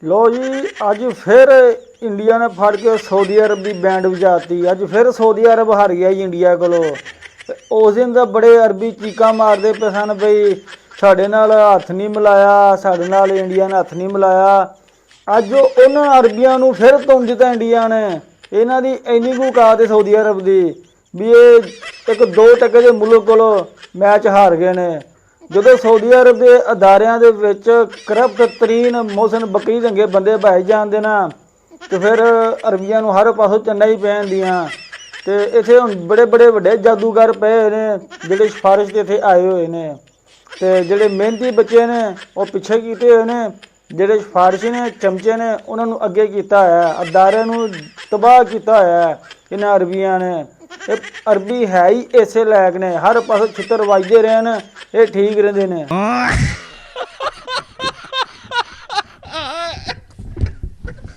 लो जी अज फिर इंडिया ने फड़ के सऊदी अरब की बैंड वजाती। अज फिर सऊदी अरब हार गया जी इंडिया को। उस दिन तो बड़े अरबी चीका मारते पे सन बई साढ़े नाल हथ नहीं मिलाया, साढ़े नाल इंडिया ने हथ नहीं मिलाया। अज उन्होंने अरबिया फिर तुम दिता इंडिया ने। इन्हों की इन्नी कु औकात है सऊदी अरब की भी ये एक 2 टके के मुल्क को मैच हार गए ने। जो सऊदी अरब के अदारिया करप्ट तरीन मोहसिन बकरी रंगे बंदे भाई जाते ना, तो फिर अरबिया हर पासों चन्ना ही पैंदियाँ। तो इतने हम बड़े बड़े वड्डे जादूगर पे हुए ने जोड़े सिफारिश इतने आए हुए हैं। तो जोड़े मेहनती बच्चे ने वो पिछे किए हुए हैं, जोड़े सिफारिशी ने चमचे ने उन्होंने अगे किया है, अदारे तबाह किया है इन्होंने अरबिया ने। अरबी है ही इसे लायक ने, हर पासों छितर वजते रहे हैं, ये ठीक रहते हैं।